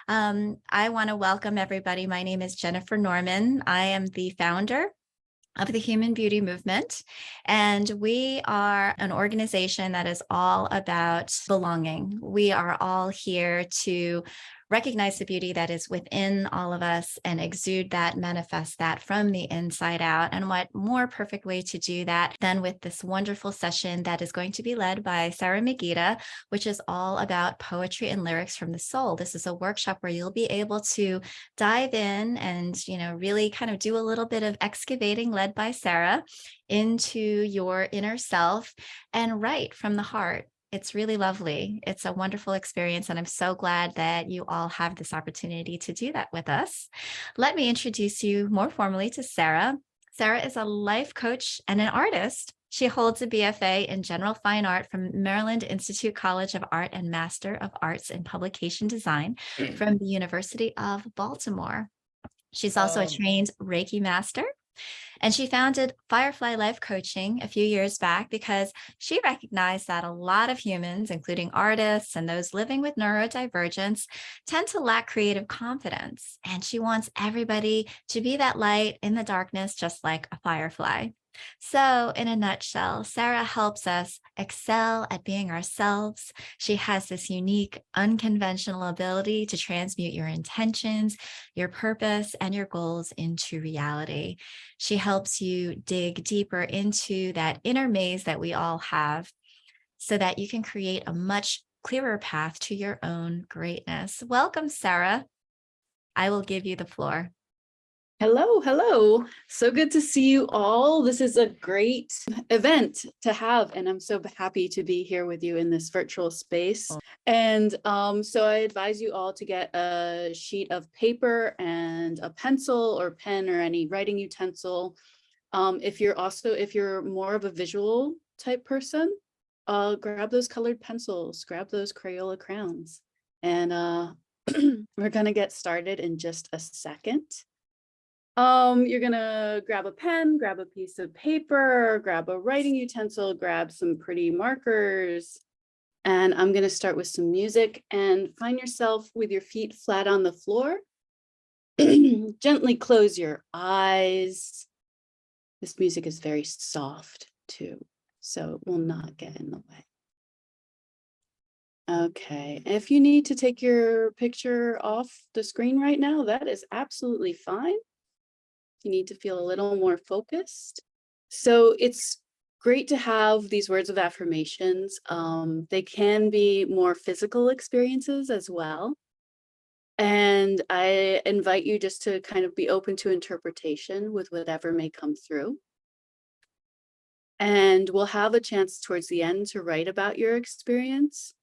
I want to welcome everybody. My name is Jennifer Norman. I am the founder of the Human Beauty Movement, and we are an organization that is all about belonging. We are all here to recognize the beauty that is within all of us and exude that, manifest that from the inside out. And what more perfect way to do that than with this wonderful session that is going to be led by Sarah Magida, which is all about poetry and lyrics from the soul. This is a workshop where you'll be able to dive in and, really kind of do a little bit of excavating led by Sarah into your inner self and write from the heart. It's really lovely. It's a wonderful experience, and I'm so glad that you all have this opportunity to do that with us. Let me introduce you more formally to Sarah. Sarah is a life coach and an artist. She holds a BFA in General Fine Art from Maryland Institute College of Art and Master of Arts in Publication Design from the University of Baltimore. She's also a trained Reiki master, and she founded Firefly Life Coaching a few years back because she recognized that a lot of humans, including artists and those living with neurodivergence, tend to lack creative confidence. And she wants everybody to be that light in the darkness, just like a firefly. So, in a nutshell, Sarah helps us excel at being ourselves. She has this unique, unconventional ability to transmute your intentions, your purpose, and your goals into reality. She helps you dig deeper into that inner maze that we all have so that you can create a much clearer path to your own greatness. Welcome, Sarah. I will give you the floor. Hello, hello. So good to see you all. This is a great event to have, and I'm so happy to be here with you in this virtual space. And so I advise you all to get a sheet of paper and a pencil or pen or any writing utensil. If you're more of a visual type person, grab those colored pencils, grab those Crayola crayons, and we're gonna get started in just a second. You're gonna grab a pen, grab a piece of paper, grab a writing utensil, grab some pretty markers, and I'm gonna start with some music. And find yourself with your feet flat on the floor. Gently close your eyes. This music is very soft too, so it will not get in the way. Okay, if you need to take your picture off the screen right now, that is absolutely fine. You need to feel a little more focused. So it's great to have these words of affirmations. They can be more physical experiences as well. And I invite you just to kind of be open to interpretation with whatever may come through. And we'll have a chance towards the end to write about your experience.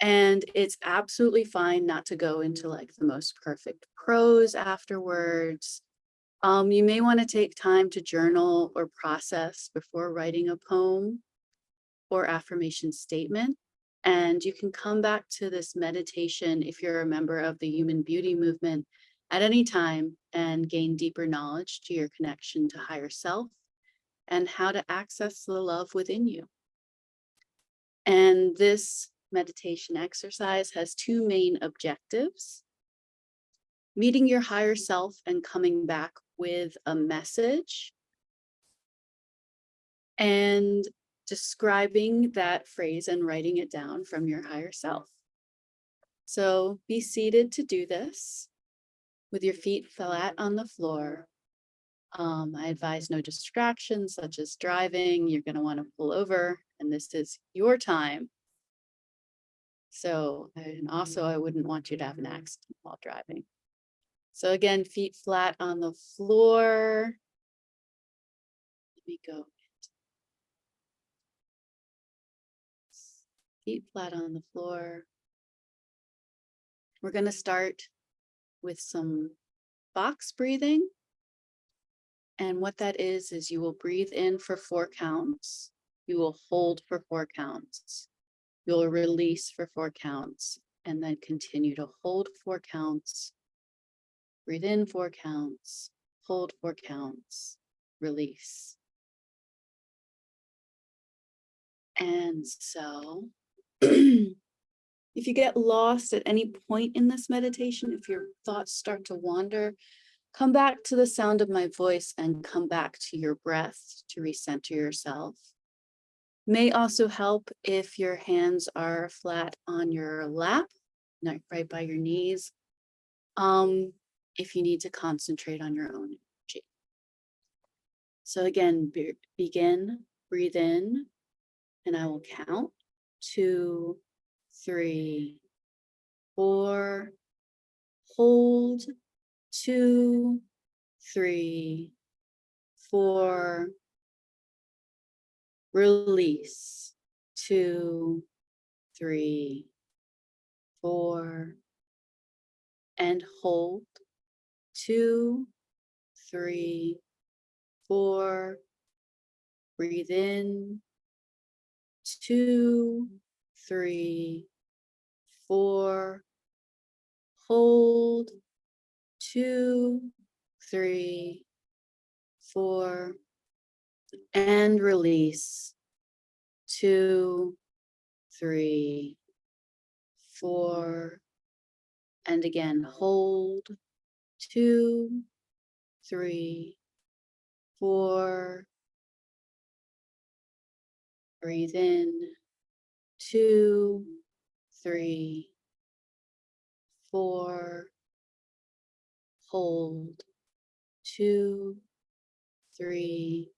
And it's absolutely fine not to go into like the most perfect prose afterwards. You may want to take time to journal or process before writing a poem or affirmation statement. And you can come back to this meditation if you're a member of the Human Beauty Movement at any time and gain deeper knowledge to your connection to higher self and how to access the love within you. And this meditation exercise has two main objectives: meeting your higher self and coming back with a message, and describing that phrase and writing it down from your higher self. So be seated to do this with your feet flat on the floor. I advise no distractions such as driving. You're going to want to pull over, and this is your time. So, and also I wouldn't want you to have an accident while driving. So again, feet flat on the floor. Let me go. Feet flat on the floor. We're going to start with some box breathing. And what that is you will breathe in for 4 counts. You will hold for 4 counts. You'll release for 4 counts, and then continue to hold 4 counts. Breathe in 4 counts, hold 4 counts, release. And so If you get lost at any point in this meditation, if your thoughts start to wander, come back to the sound of my voice and come back to your breath to recenter yourself. May also help if your hands are flat on your lap, not right by your knees, if you need to concentrate on your own energy. So again, begin, breathe in, and I will count 2, 3, 4, hold 2, 3, 4, release 2, 3, 4, and hold 2, 3, 4. Breathe in 2, 3, 4. Hold 2, 3, 4, and release 2, 3, 4, and again hold 2, 3, 4. Breathe in 2, 3, 4. Hold 2, 3,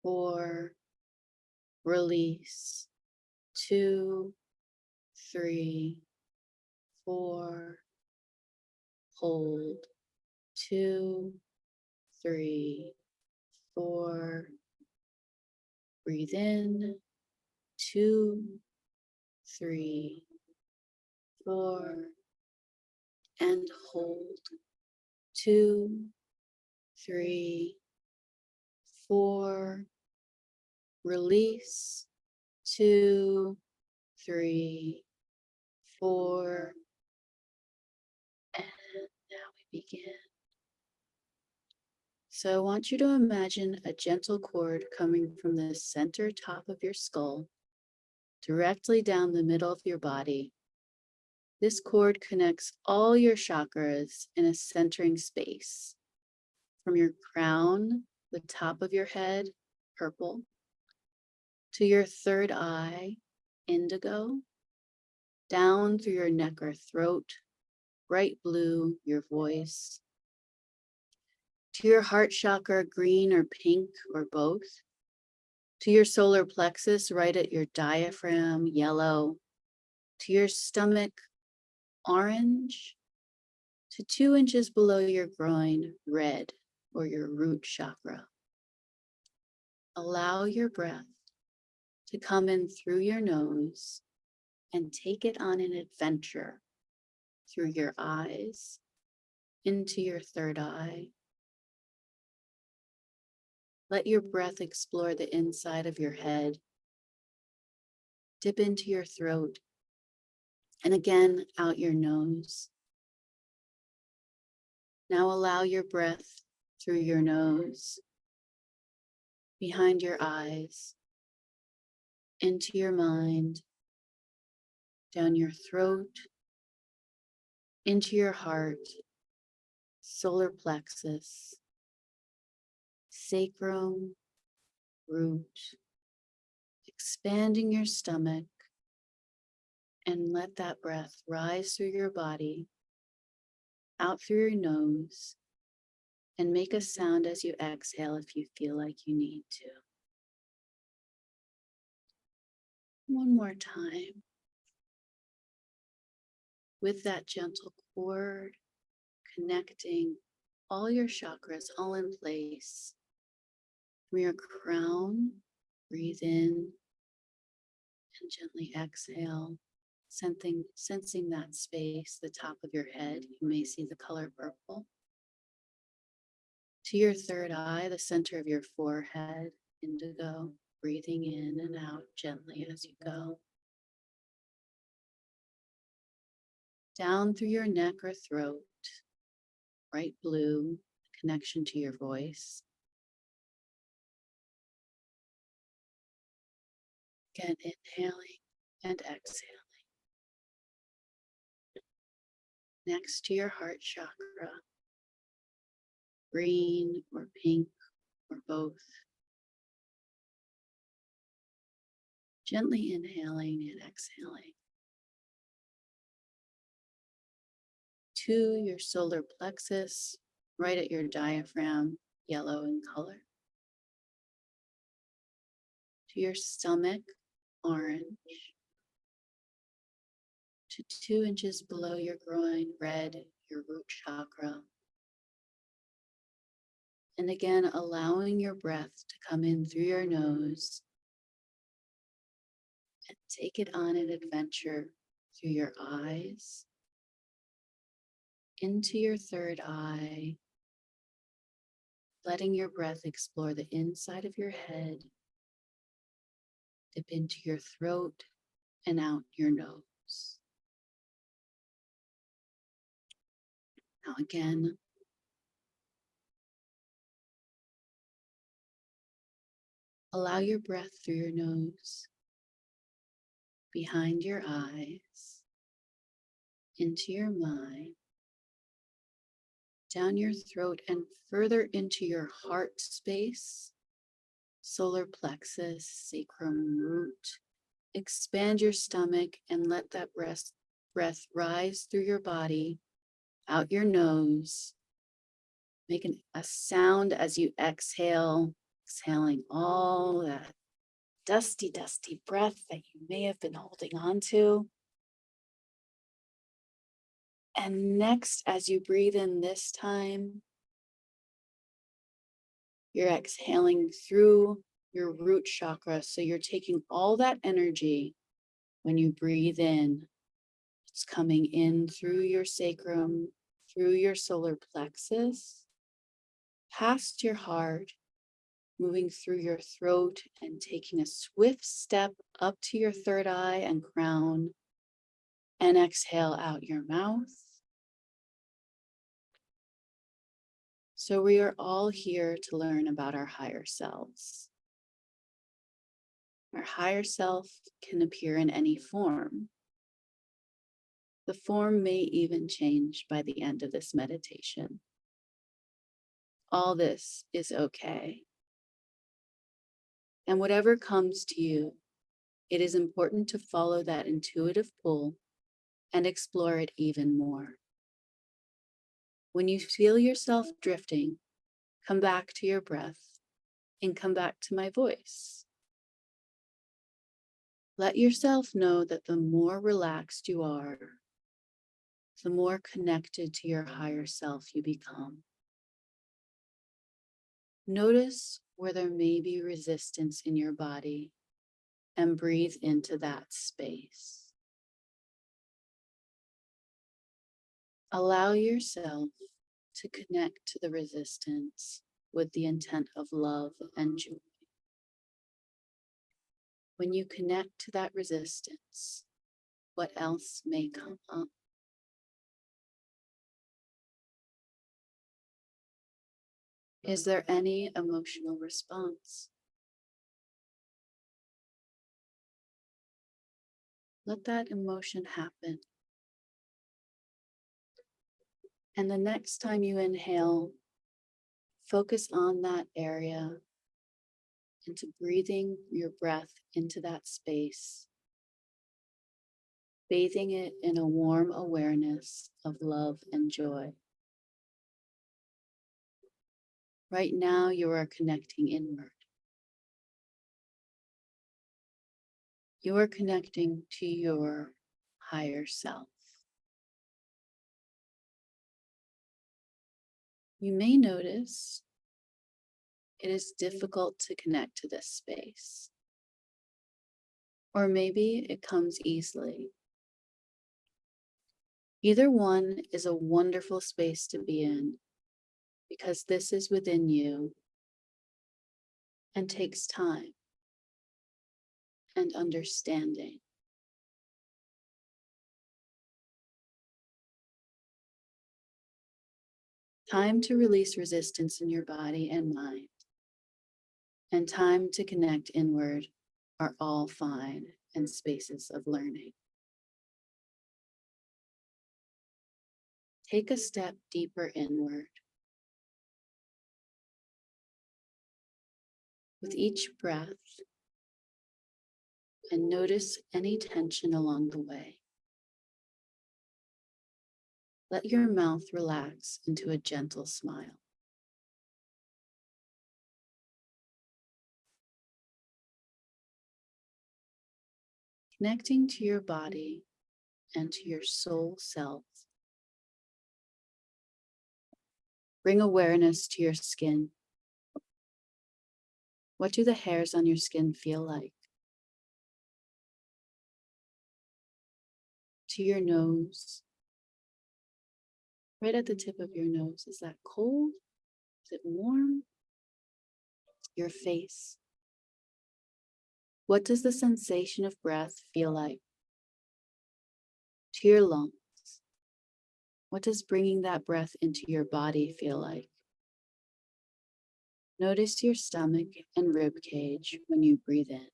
4. Release 2, 3, 4. Hold 2, 3, 4. Breathe in 2, 3, 4, and hold 2, 3, 4. Release 2, 3, 4. And now we begin. So I want you to imagine a gentle cord coming from the center top of your skull directly down the middle of your body. This cord connects all your chakras in a centering space from your crown, the top of your head, purple, to your third eye, indigo, down through your neck or throat, bright blue, your voice, to your heart chakra, green or pink or both, to your solar plexus, right at your diaphragm, yellow, to your stomach, orange, to 2 inches below your groin, red, or your root chakra. Allow your breath to come in through your nose and take it on an adventure through your eyes, into your third eye. Let your breath explore the inside of your head, dip into your throat, and again out your nose. Now allow your breath through your nose, behind your eyes, into your mind, down your throat, into your heart, solar plexus, sacrum, root, expanding your stomach, and let that breath rise through your body, out through your nose, and make a sound as you exhale if you feel like you need to. One more time. With that gentle cord, connecting all your chakras all in place. From your crown, breathe in and gently exhale, sensing that space, the top of your head. You may see the color purple. To your third eye, the center of your forehead, indigo, breathing in and out gently as you go. Down through your neck or throat, bright blue, connection to your voice. Again, inhaling and exhaling. next to your heart chakra, green or pink or both. Gently inhaling and exhaling to your solar plexus, right at your diaphragm, yellow in color, to your stomach, orange, to 2 inches below your groin, red, your root chakra. And again, allowing your breath to come in through your nose and take it on an adventure through your eyes, into your third eye, letting your breath explore the inside of your head, dip into your throat and out your nose. Now again, allow your breath through your nose, behind your eyes, into your mind, down your throat and further into your heart space, solar plexus, sacrum, root. Expand your stomach and let that breath rise through your body, out your nose. Make a sound as you exhale, exhaling all that dusty, dusty breath that you may have been holding on to. And next, as you breathe in this time, you're exhaling through your root chakra. So you're taking all that energy when you breathe in. It's coming in through your sacrum, through your solar plexus, past your heart, moving through your throat and taking a swift step up to your third eye and crown, and exhale out your mouth. So we are all here to learn about our higher selves. Our higher self can appear in any form. The form may even change by the end of this meditation. All this is okay. And whatever comes to you, it is important to follow that intuitive pull and explore it even more. When you feel yourself drifting, come back to your breath and come back to my voice. Let yourself know that the more relaxed you are, the more connected to your higher self you become. Notice where there may be resistance in your body and breathe into that space. Allow yourself to connect to the resistance with the intent of love and joy. When you connect to that resistance, what else may come up? Is there any emotional response? Let that emotion happen. And the next time you inhale, focus on that area, into breathing your breath into that space, bathing it in a warm awareness of love and joy. Right now, you are connecting inward. You are connecting to your higher self. You may notice it is difficult to connect to this space, or maybe it comes easily. Either one is a wonderful space to be in, because this is within you and takes time and understanding. Time to release resistance in your body and mind, and time to connect inward are all fine and spaces of learning. Take a step deeper inward. With each breath, and notice any tension along the way. Let your mouth relax into a gentle smile. Connecting to your body and to your soul self. Bring awareness to your skin. What do the hairs on your skin feel like? To your nose. Right at the tip of your nose. Is that cold? Is it warm? Your face. What does the sensation of breath feel like? To your lungs. What does bringing that breath into your body feel like? Notice your stomach and rib cage when you breathe in.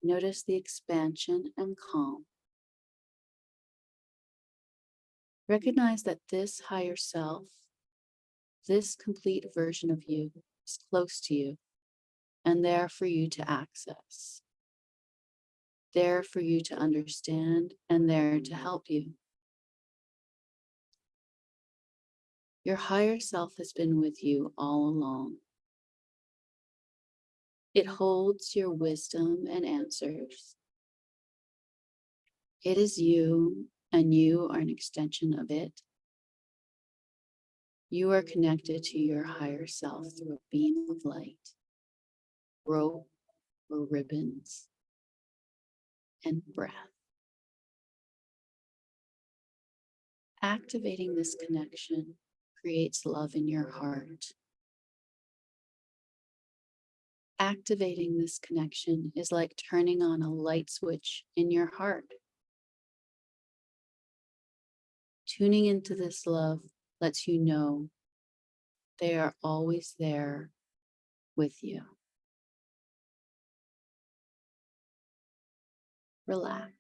Notice the expansion and calm. Recognize that this higher self, this complete version of you, is close to you and there for you to access, there for you to understand, and there to help you. Your higher self has been with you all along. It holds your wisdom and answers. It is you, and you are an extension of it. You are connected to your higher self through a beam of light, rope or ribbons, and breath. Activating this connection creates love in your heart. Activating this connection is like turning on a light switch in your heart. Tuning into this love lets you know they are always there with you. Relax.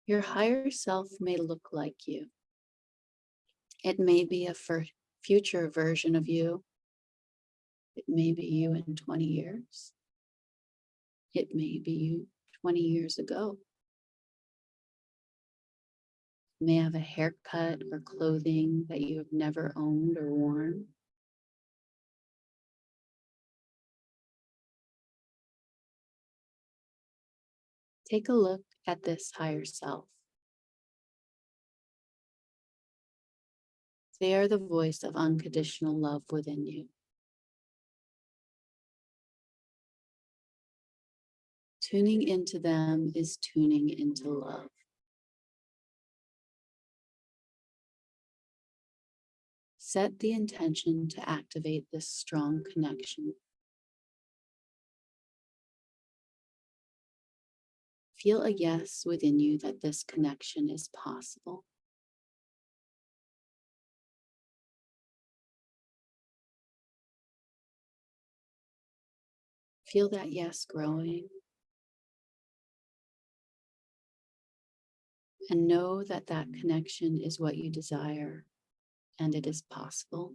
Your higher self may look like you. It may be a future version of you. It may be you in 20 years. It may be you 20 years ago. You may have a haircut or clothing that you have never owned or worn. Take a look at this higher self. They are the voice of unconditional love within you. Tuning into them is tuning into love. Set the intention to activate this strong connection. Feel a yes within you that this connection is possible. Feel that yes growing. And know that that connection is what you desire and it is possible.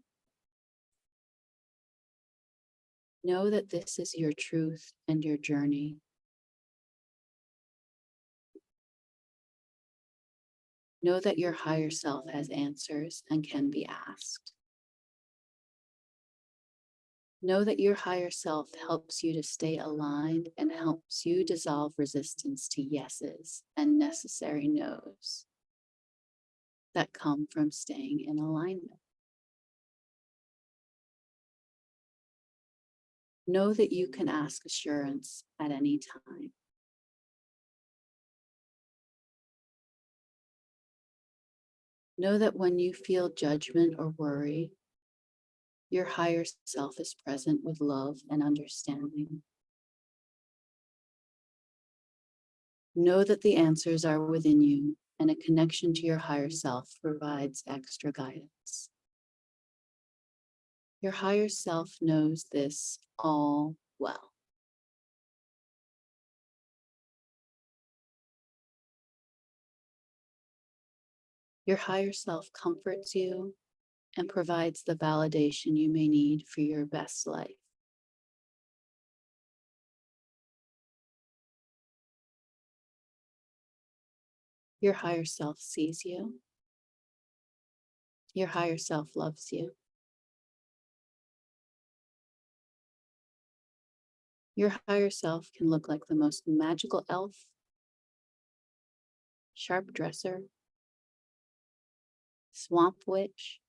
Know that this is your truth and your journey. Know that your higher self has answers and can be asked. Know that your higher self helps you to stay aligned and helps you dissolve resistance to yeses and necessary nos that come from staying in alignment. Know that you can ask assurance at any time. Know that when you feel judgment or worry, your higher self is present with love and understanding. Know that the answers are within you and a connection to your higher self provides extra guidance. Your higher self knows this all well. Your higher self comforts you and provides the validation you may need for your best life. Your higher self sees you. Your higher self loves you. Your higher self can look like the most magical elf, sharp dresser, swamp witch,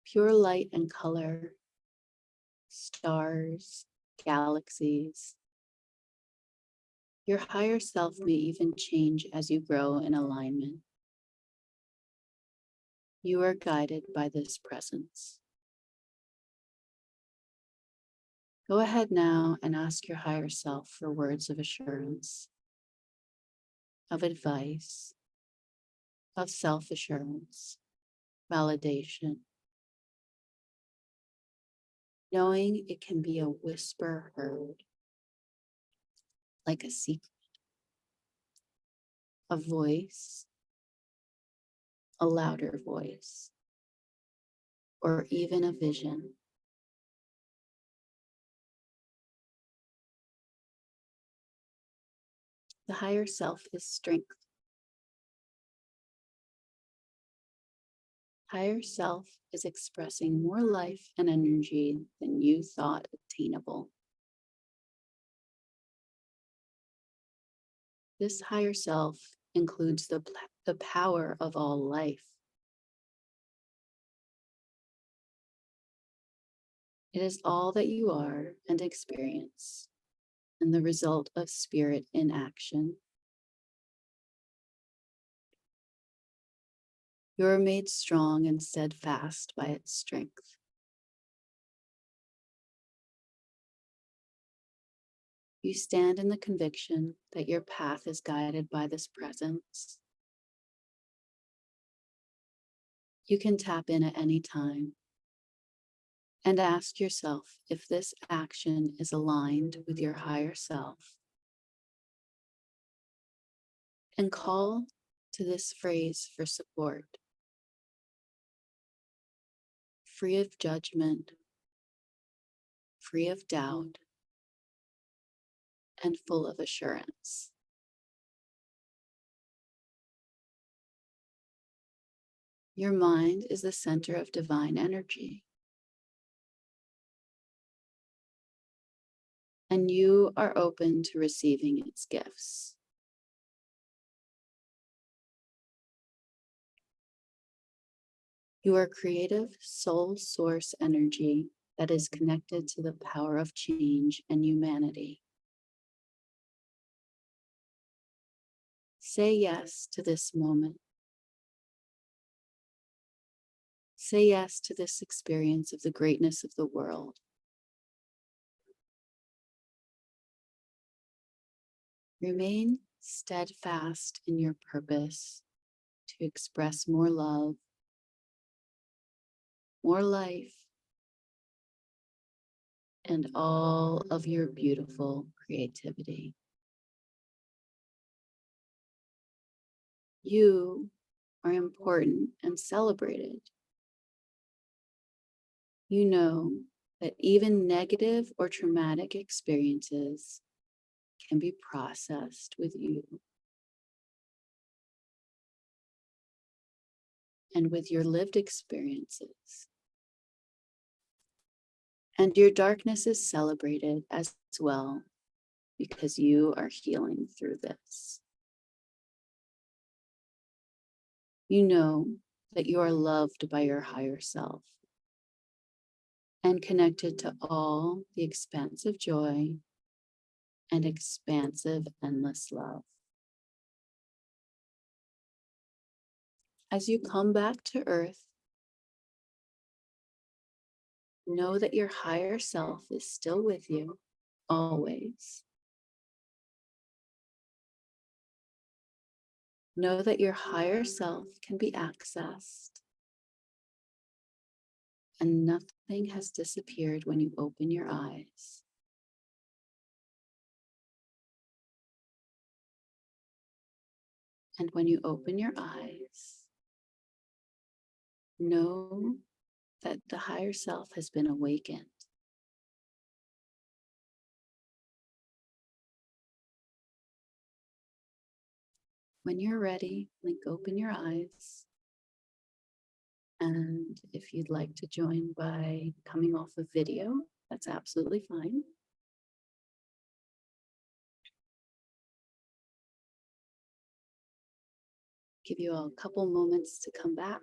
pure light and color, stars, galaxies. Your higher self may even change as you grow in alignment. You are guided by this presence. Go ahead now and ask your higher self for words of assurance, of advice, of self-assurance, validation, knowing it can be a whisper heard, like a secret, a voice, a louder voice, or even a vision. The higher self is strength. Higher self is expressing more life and energy than you thought attainable. This higher self includes the power of all life. It is all that you are and experience, and the result of spirit in action. You are made strong and steadfast by its strength. You stand in the conviction that your path is guided by this presence. You can tap in at any time and ask yourself if this action is aligned with your higher self. And call to this phrase for support, free of judgment, free of doubt, and full of assurance. Your mind is the center of divine energy, and you are open to receiving its gifts. You are creative soul source energy that is connected to the power of change and humanity. Say yes to this moment. Say yes to this experience of the greatness of the world. Remain steadfast in your purpose to express more love, more life, and all of your beautiful creativity. You are important and celebrated. You know that even negative or traumatic experiences can be processed with you. And with your lived experiences. And your darkness is celebrated as well, because you are healing through this. You know that you are loved by your higher self and connected to all the expansive joy and expansive endless love. As you come back to Earth, know that your higher self is still with you, always. Know that your higher self can be accessed, and nothing has disappeared when you open your eyes. And when you open your eyes, know that the higher self has been awakened. When you're ready, open your eyes. And if you'd like to join by coming off of video, that's absolutely fine. Give you a couple moments to come back.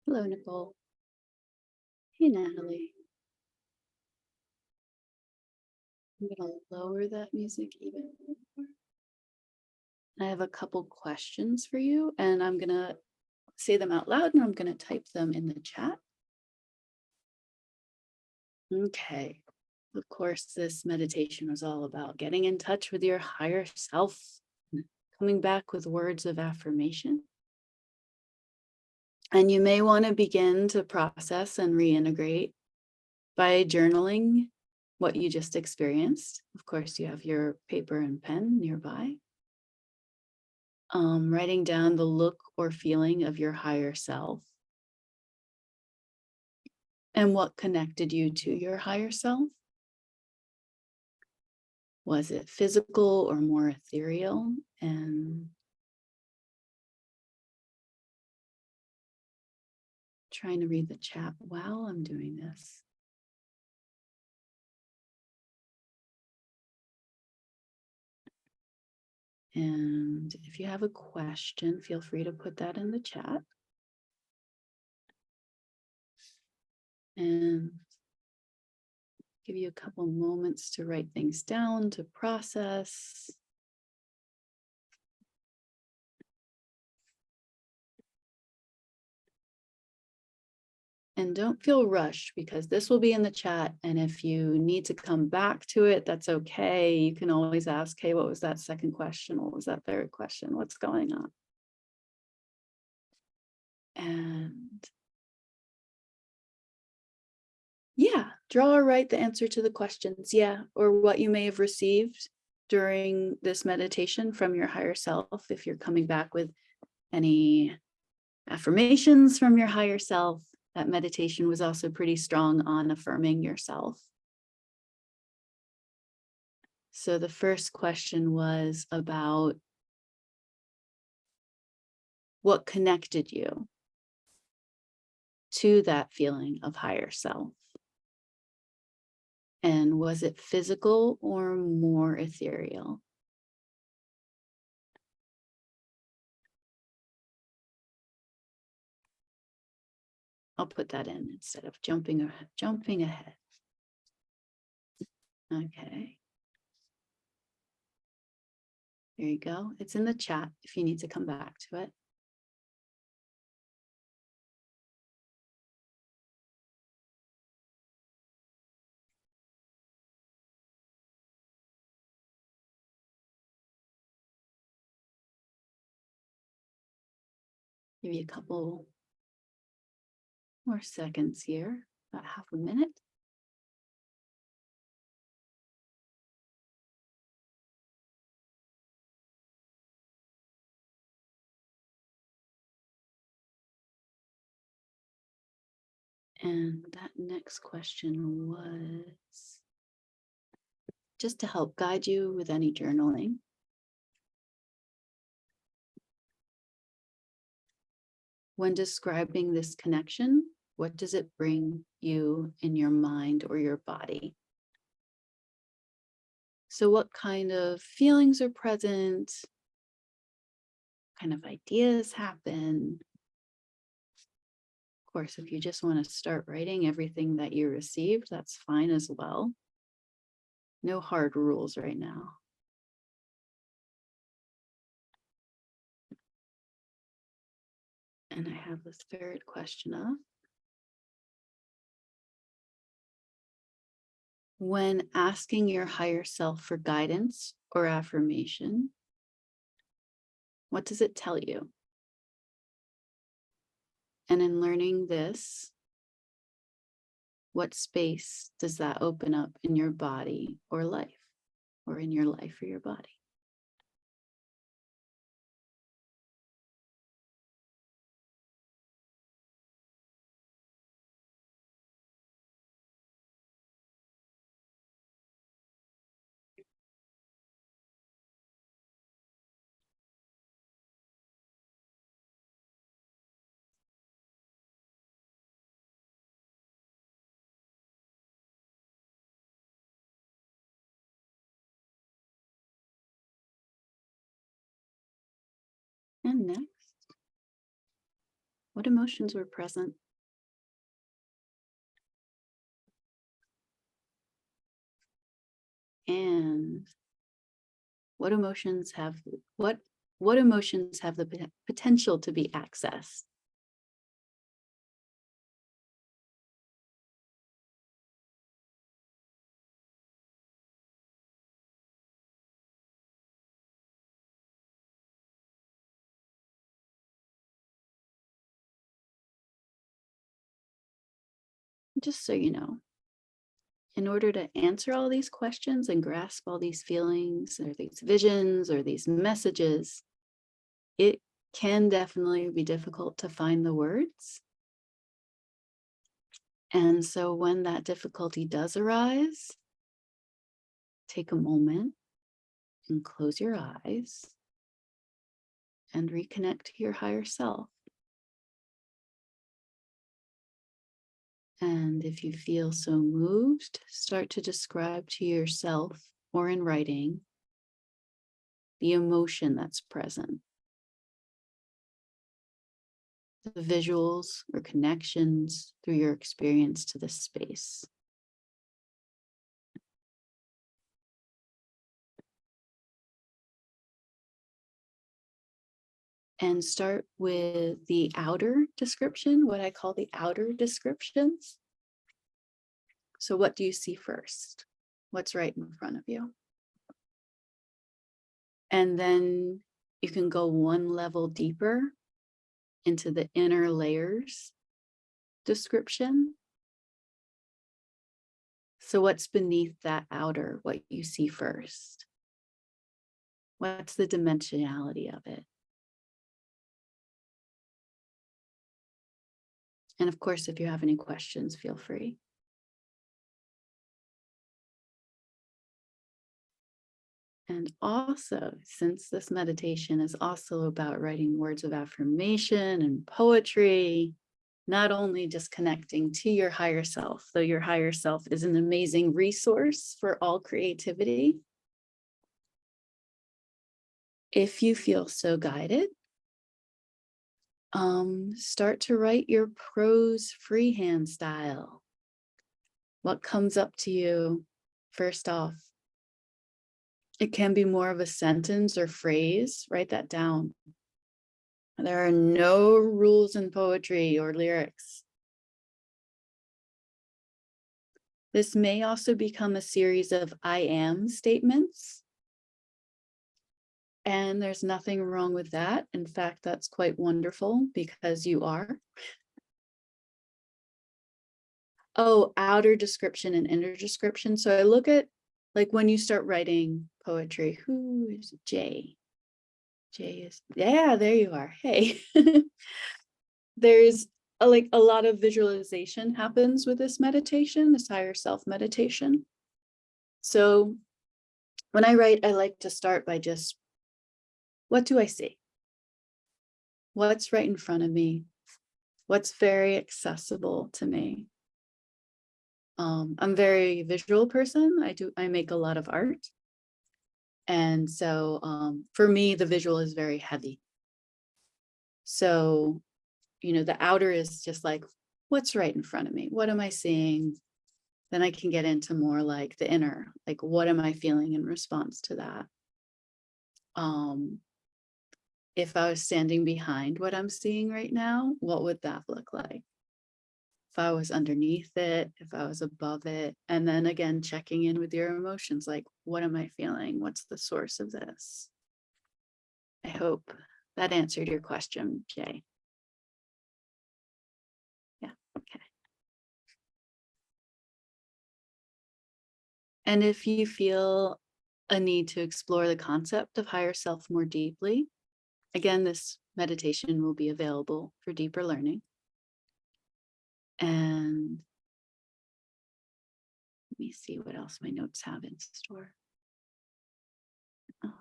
Hello, Nicole. Hey, Natalie. I'm going to lower that music even more. I have a couple questions for you, and I'm going to say them out loud, and I'm going to type them in the chat. Okay. Of course, this meditation was all about getting in touch with your higher self, coming back with words of affirmation. And you may want to begin to process and reintegrate by journaling what you just experienced. Of course, you have your paper and pen nearby. Writing down the look or feeling of your higher self and what connected you to your higher self. Was it physical or more ethereal? And trying to read the chat while I'm doing this. And if you have a question, feel free to put that in the chat. And give you a couple moments to write things down, to process. And don't feel rushed because this will be in the chat. And if you need to come back to it, that's okay. You can always ask, hey, what was that second question? What was that third question? What's going on? And yeah, draw or write the answer to the questions. Yeah, or what you may have received during this meditation from your higher self. If you're coming back with any affirmations from your higher self, that meditation was also pretty strong on affirming yourself. So the first question was about what connected you to that feeling of higher self. And was it physical or more ethereal? I'll put that in instead of jumping ahead. Okay. There you go. It's in the chat if you need to come back to it. Give you a couple more seconds here, about half a minute. And that next question was just to help guide you with any journaling. When describing this connection, what does it bring you in your mind or your body? So what kind of feelings are present? What kind of ideas happen? Of course, if you just want to start writing everything that you received, that's fine as well. No hard rules right now. And I have this third question up. When asking your higher self for guidance or affirmation, what does it tell you? And in learning this, what space does that open up in your body or life, or in your life or your body? And next, what emotions were present? And what emotions have the potential to be accessed? Just so you know, in order to answer all these questions and grasp all these feelings or these visions or these messages, it can definitely be difficult to find the words. And so when that difficulty does arise, take a moment and close your eyes and reconnect to your higher self. And if you feel so moved, start to describe to yourself or in writing the emotion that's present, the visuals or connections through your experience to this space. And start with the outer description, what I call the outer descriptions. So what do you see first? What's right in front of you? And then you can go one level deeper into the inner layers description. So what's beneath that outer, what you see first? What's the dimensionality of it? And of course, if you have any questions, feel free. And also, since this meditation is also about writing words of affirmation and poetry, not only just connecting to your higher self, though your higher self is an amazing resource for all creativity. If you feel so guided, start to write your prose freehand style. What comes up to you first off? It can be more of a sentence or phrase. Write that down. There are no rules in poetry or lyrics. This may also become a series of I am statements. And there's nothing wrong with that. In fact, that's quite wonderful because you are. Oh, outer description and inner description. So I look at, like, when you start writing poetry, who is Jay? Jay is, yeah, there you are. Hey. There's a lot of visualization happens with this meditation, this higher self meditation. So when I write, I like to start by just, what do I see? What's right in front of me? What's very accessible to me? I'm a very visual person. I make a lot of art. And so for me, the visual is very heavy. So, the outer is just like, what's right in front of me? What am I seeing? Then I can get into more like the inner, like, what am I feeling in response to that? if I was standing behind what I'm seeing right now, what would that look like? If I was underneath it, if I was above it, and then again, checking in with your emotions, like, what am I feeling? What's the source of this? I hope that answered your question, Jay. Yeah, okay. And if you feel a need to explore the concept of higher self more deeply, again, this meditation will be available for deeper learning. And let me see what else my notes have in store. Oh,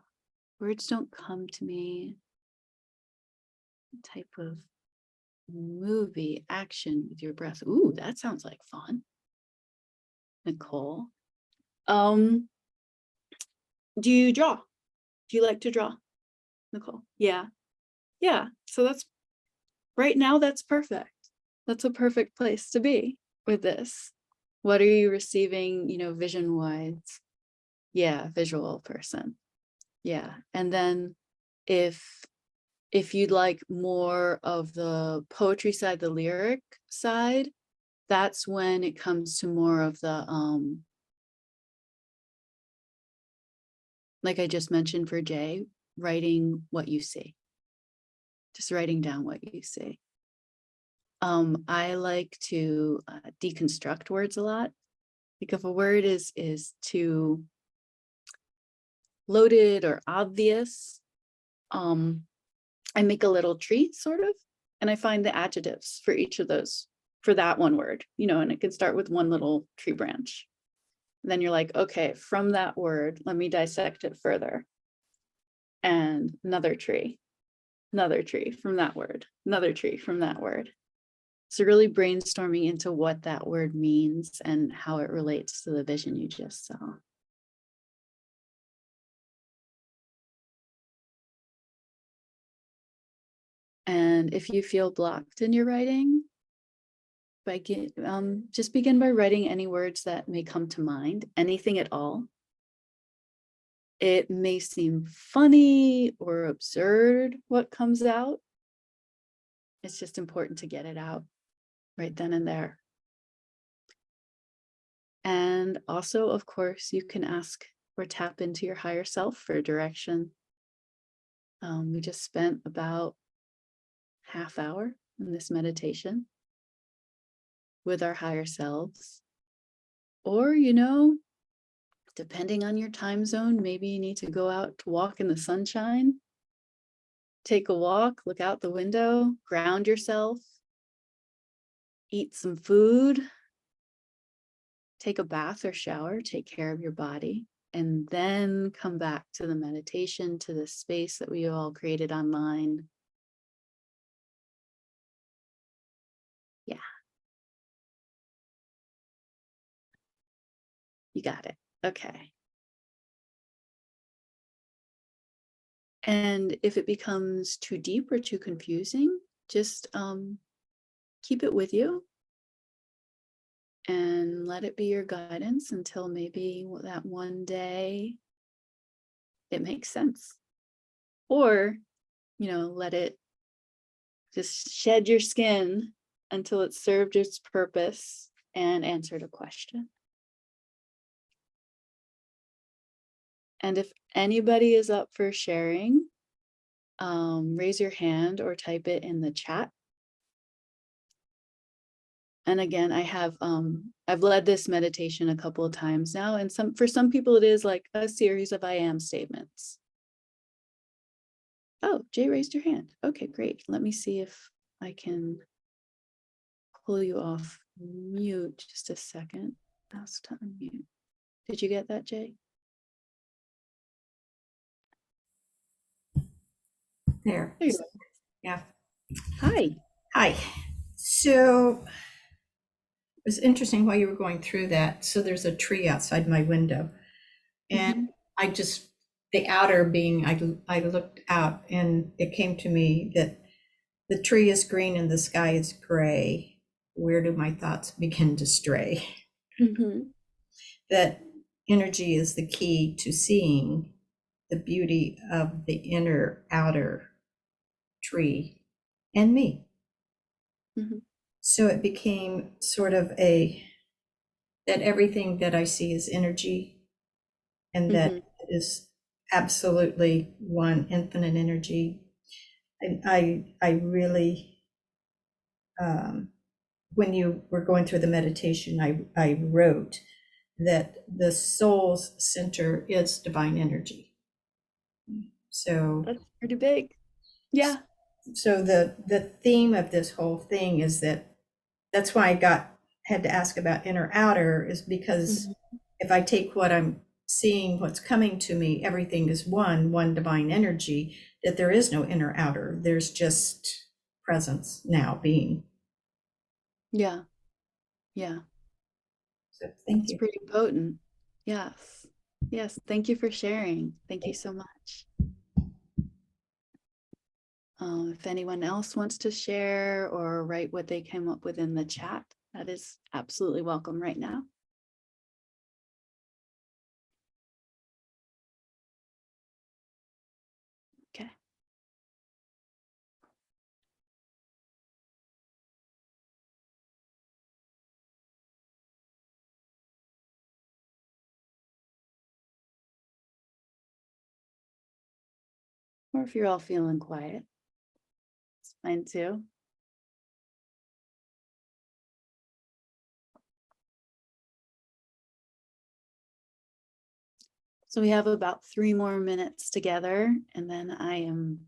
words don't come to me. Type of movie action with your breath. Ooh, that sounds like fun. Nicole. Do you draw? Do you like to draw, Nicole? Yeah. Yeah. So that's right now, that's perfect. That's a perfect place to be with this. What are you receiving, vision wise? Yeah, visual person. Yeah. And then if you'd like more of the poetry side, the lyric side, that's when it comes to more of the like I just mentioned for Jay, writing what you see. Just writing down what you see. I like to deconstruct words a lot. Like if a word is too loaded or obvious, I make a little tree sort of, and I find the adjectives for each of those for that one word, and it can start with one little tree branch. And then you're like, okay, from that word, let me dissect it further. And another tree from that word, another tree from that word. So really brainstorming into what that word means and how it relates to the vision you just saw. And if you feel blocked in your writing, just begin by writing any words that may come to mind, anything at all. It may seem funny or absurd what comes out. It's just important to get it out right then and there. And also, of course, you can ask or tap into your higher self for direction. We just spent about half hour in this meditation with our higher selves. Or, depending on your time zone, maybe you need to go out to walk in the sunshine, take a walk, look out the window, ground yourself, eat some food, take a bath or shower, take care of your body, and then come back to the meditation, to the space that we all created online. Yeah. You got it. Okay. And if it becomes too deep or too confusing, just keep it with you and let it be your guidance until maybe that one day it makes sense. Or, let it just shed your skin until it served its purpose and answered a question. And if anybody is up for sharing, raise your hand or type it in the chat. And again, I've led this meditation a couple of times now, and for some people it is like a series of I am statements. Oh, Jay raised your hand. Okay, great. Let me see if I can pull you off mute just a second. Ask to unmute. Did you get that, Jay? There. There you go. Yeah. Hi. Hi. So it was interesting while you were going through that. So there's a tree outside my window, and I just, the outer being, I looked out and it came to me that the tree is green and the sky is gray. Where do my thoughts begin to stray? That energy is the key to seeing the beauty of the inner outer tree and me. Mhm. So it became sort of that everything that I see is energy, and that it is absolutely one infinite energy. And I really, when you were going through the meditation, I wrote that the soul's center is divine energy. So That's pretty big. Yeah. so the theme of this whole thing is that's why had to ask about inner outer, is because if I take what I'm seeing, what's coming to me, everything is one divine energy, that there is no inner outer. There's just presence now being. Yeah. Yeah. So thank That's you. pretty potent. Yes. Yes. Thank you for sharing. Thank you so much. If anyone else wants to share or write what they came up with in the chat, that is absolutely welcome right now. Okay. Or if you're all feeling quiet, it's fine too. So we have about 3 more minutes together, and then I am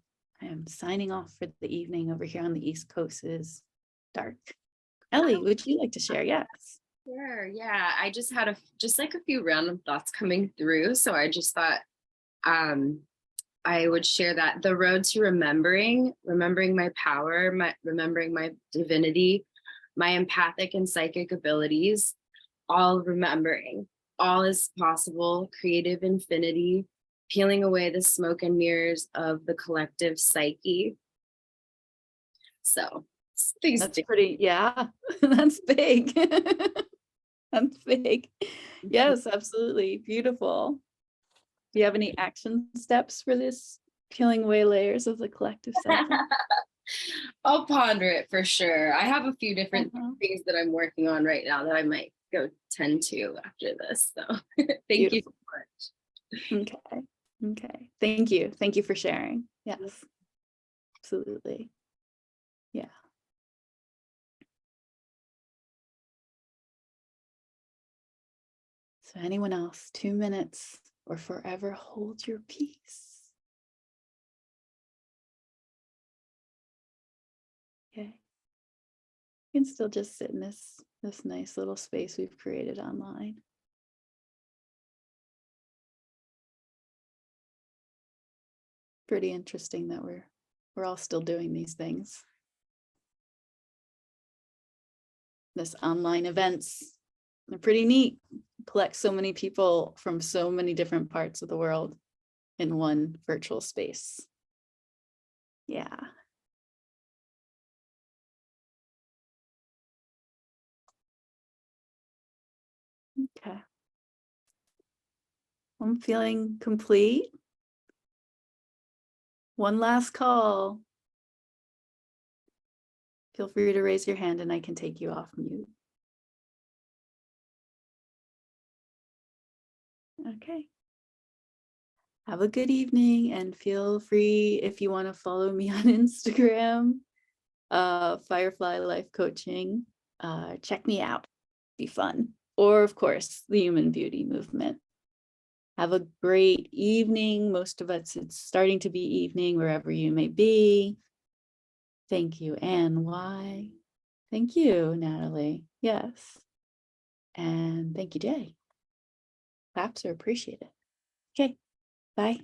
signing off for the evening. Over here on the East Coast is dark. Ellie, would you like to share? Yes. Sure. Yeah. I just had just like a few random thoughts coming through. So I just thought I would share that the road to remembering my power, remembering my divinity, my empathic and psychic abilities, all remembering, all is possible, creative infinity, peeling away the smoke and mirrors of the collective psyche. So That's pretty, yeah, that's big. That's big. Yes, absolutely. Beautiful. Do you have any action steps for this peeling away layers of the collective psyche? I'll ponder it for sure. I have a few different things that I'm working on right now that I might go tend to after this. So thank you so much. Okay. Okay. Thank you. Thank you for sharing. Yes. Absolutely. Yeah. So anyone else, 2 minutes or forever hold your peace. Okay. You can still just sit in this nice little space we've created online. Pretty interesting that we're all still doing these things. This online events, they're pretty neat. Collect so many people from so many different parts of the world in one virtual space. Yeah. Okay. I'm feeling complete. One last call. Feel free to raise your hand and I can take you off mute. Okay. Have a good evening and feel free, if you want to follow me on Instagram, Firefly Life Coaching, check me out. Be fun. Or of course, the Human Beauty Movement. Have a great evening. Most of us, it's starting to be evening wherever you may be. Thank you, Anne. Why? Thank you, Natalie. Yes. And thank you, Jay. Claps are appreciated. Okay, bye.